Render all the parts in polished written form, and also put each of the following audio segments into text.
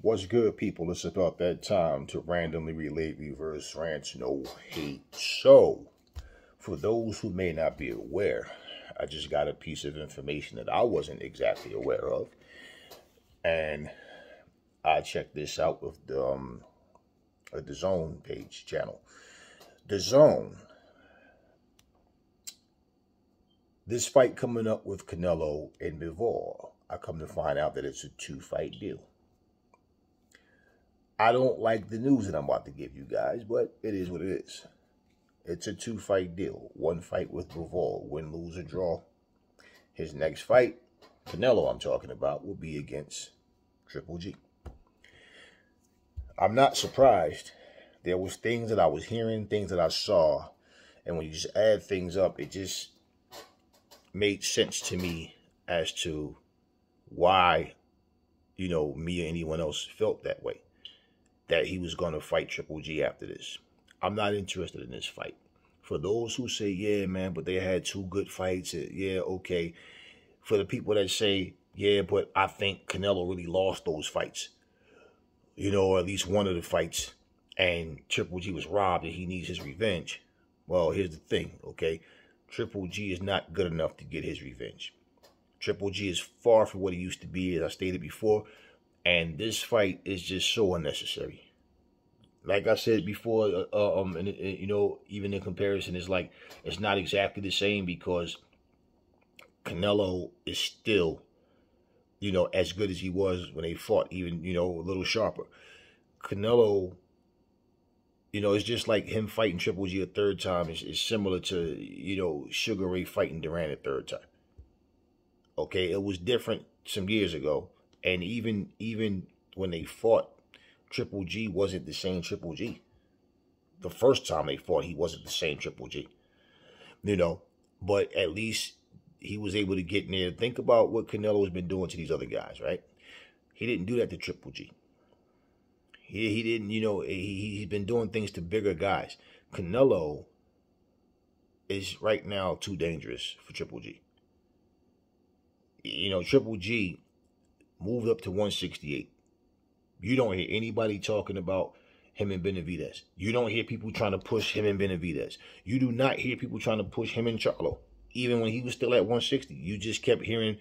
What's good, people? It's about that time to randomly relate reverse rants, no hate. So, for those who may not be aware, I just got a piece of information that I wasn't exactly aware of, and I checked this out with the Dazn page channel. Dazn, this fight coming up with Canelo and Bivol, I come to find out that it's a 2-fight deal. I don't like the news that I'm about to give you guys, but it is what it is. It's a 2-fight deal. 1 fight with Bivol, win, lose, or draw. His next fight, Canelo I'm talking about, will be against Triple G. I'm not surprised. There was things that I was hearing, things that I saw, and when you just add things up, it just made sense to me as to why, me or anyone else felt that way. That he was going to fight Triple G after this. I'm not interested in this fight. For those who say, yeah, man, but they had 2 good fights. Yeah, okay. For the people that say, yeah, but I think Canelo really lost those fights. Or at least one of the fights. And Triple G was robbed and he needs his revenge. Well, here's the thing, okay? Triple G is not good enough to get his revenge. Triple G is far from what he used to be, as I stated before. And this fight is just so unnecessary. Like I said before, even in comparison, it's not exactly the same because Canelo is still, as good as he was when they fought, even, a little sharper. Canelo, it's just like him fighting Triple G a 3rd time is similar to, Sugar Ray fighting Durant a 3rd time. Okay, it was different some years ago. And even when they fought, Triple G wasn't the same Triple G. The first time they fought, he wasn't the same Triple G. But at least he was able to get in there. Think about what Canelo has been doing to these other guys, right? He didn't do that to Triple G. He didn't, he's been doing things to bigger guys. Canelo is right now too dangerous for Triple G. Triple G moved up to 168. You don't hear anybody talking about him and Benavidez. You don't hear people trying to push him and Benavidez. You do not hear people trying to push him and Charlo. Even when he was still at 160, you just kept hearing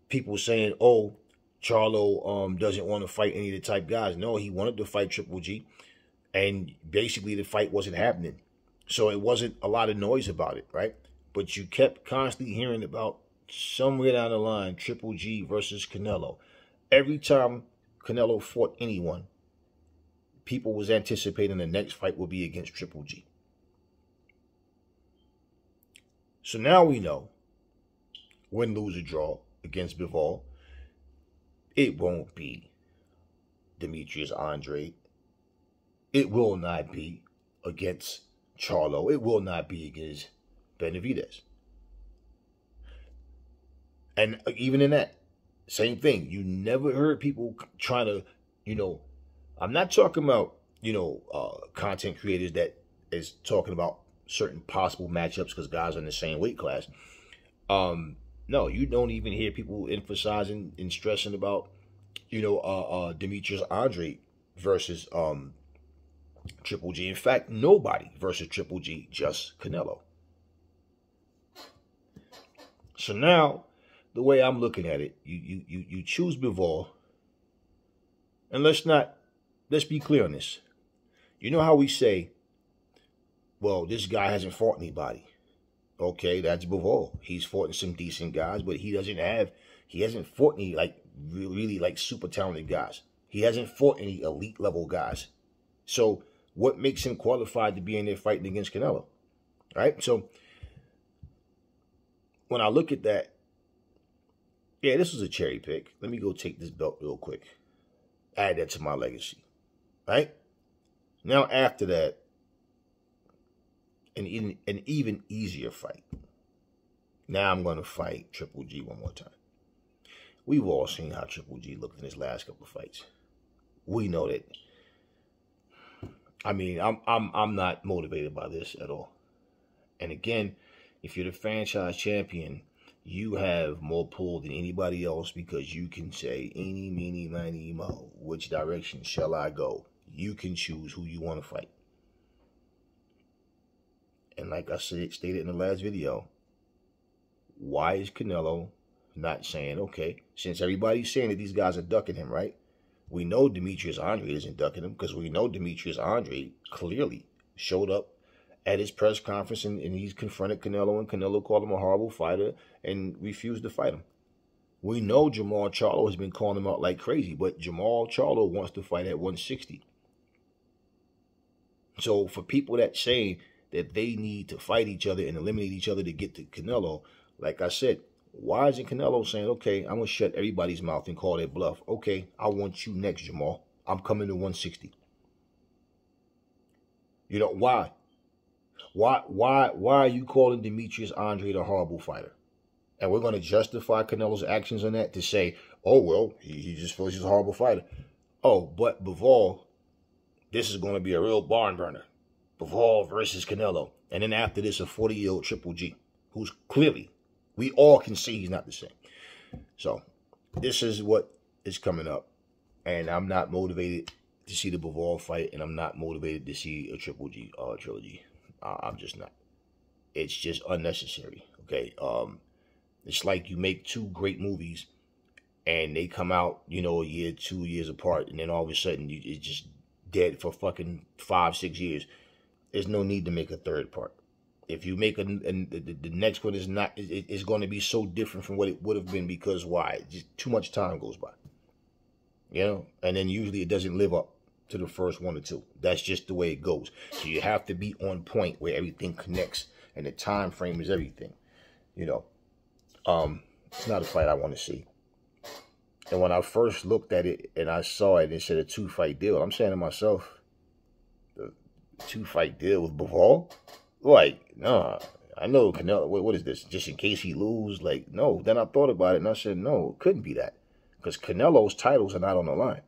people saying, oh, Charlo doesn't want to fight any of the type guys. No, he wanted to fight Triple G. And basically the fight wasn't happening. So it wasn't a lot of noise about it, right? But you kept constantly hearing about somewhere down the line, Triple G versus Canelo. Every time Canelo fought anyone, people was anticipating the next fight will be against Triple G. So now we know, win, lose, or draw against Bivol, it won't be Demetrius Andre. It will not be against Charlo. It will not be against Benavidez. And even in that, same thing. You never heard people trying to, I'm not talking about, content creators that is talking about certain possible matchups because guys are in the same weight class. No, you don't even hear people emphasizing and stressing about, Demetrius Andre versus Triple G. In fact, nobody versus Triple G, just Canelo. So now, the way I'm looking at it, you choose Bivol, and let's be clear on this. You know how we say, well, this guy hasn't fought anybody. Okay, that's Bivol. He's fought some decent guys, but he hasn't fought any really super talented guys. He hasn't fought any elite level guys. So what makes him qualified to be in there fighting against Canelo? Right? So when I look at that, yeah, this was a cherry pick. Let me go take this belt real quick. Add that to my legacy. Right? Now after that, an even easier fight. Now I'm going to fight Triple G one more time. We've all seen how Triple G looked in his last couple of fights. We know that. I mean, I'm not motivated by this at all. And again, if you're the franchise champion, you have more pull than anybody else because you can say, eeny, meeny, miny, mo, which direction shall I go? You can choose who you want to fight. And like I stated in the last video, why is Canelo not saying, okay, since everybody's saying that these guys are ducking him, right? We know Demetrius Andre isn't ducking him because we know Demetrius Andre clearly showed up at his press conference and he's confronted Canelo, and Canelo called him a horrible fighter and refused to fight him. We know Jamal Charlo has been calling him out like crazy, but Jamal Charlo wants to fight at 160. So for people that say that they need to fight each other and eliminate each other to get to Canelo, like I said, why isn't Canelo saying, okay, I'm going to shut everybody's mouth and call their bluff? Okay, I want you next, Jamal. I'm coming to 160. You know, why? Why are you calling Demetrius Andre the horrible fighter? And we're going to justify Canelo's actions on that to say, oh, well, he just feels he's a horrible fighter. Oh, but Bivol, this is going to be a real barn burner. Bivol versus Canelo. And then after this, a 40-year-old Triple G, who's clearly, we all can see he's not the same. So this is what is coming up. And I'm not motivated to see the Bivol fight, and I'm not motivated to see a Triple G trilogy. I'm just not. It's just unnecessary, okay? It's like you make two great movies, and they come out, you know, a year, 2 years apart, and then all of a sudden, it's just dead for fucking 5-6 years. There's no need to make a third part. If you make the next one is not, it's going to be so different from what it would have been because why? Just too much time goes by, you know? And then usually it doesn't live up to the first one or two. That's just the way it goes. So you have to be on point where everything connects and the time frame is everything. You know, it's not a fight I want to see. And when I first looked at it and I saw it and it said a 2-fight deal, I'm saying to myself, the 2-fight deal with Bivol? Like, no, I know Canelo, what is this? Just in case he lose? Like, no. Then I thought about it and I said, no, it couldn't be that. Because Canelo's titles are not on the line.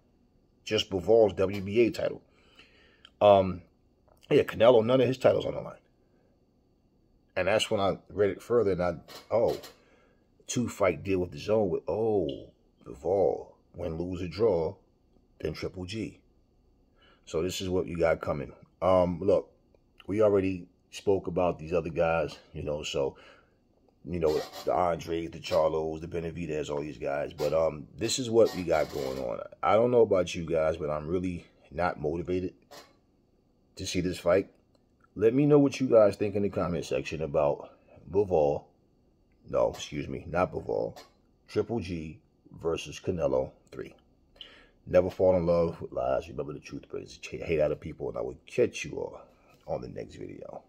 Just Bivol's WBA title. Yeah, Canelo, none of his titles on the line. And that's when I read it further and 2-fight deal with Dazn with, Bivol, win, lose, or draw, then Triple G. So this is what you got coming. Look, we already spoke about these other guys, you know, so, you know, the Andres, the Charlos, the Benavidez, all these guys. But this is what we got going on. I don't know about you guys, but I'm really not motivated to see this fight. Let me know what you guys think in the comment section about Bivol. No, excuse me, not Bivol. Triple G versus Canelo 3. Never fall in love with lies. Remember the truth brings hate out of people, and I will catch you all on the next video.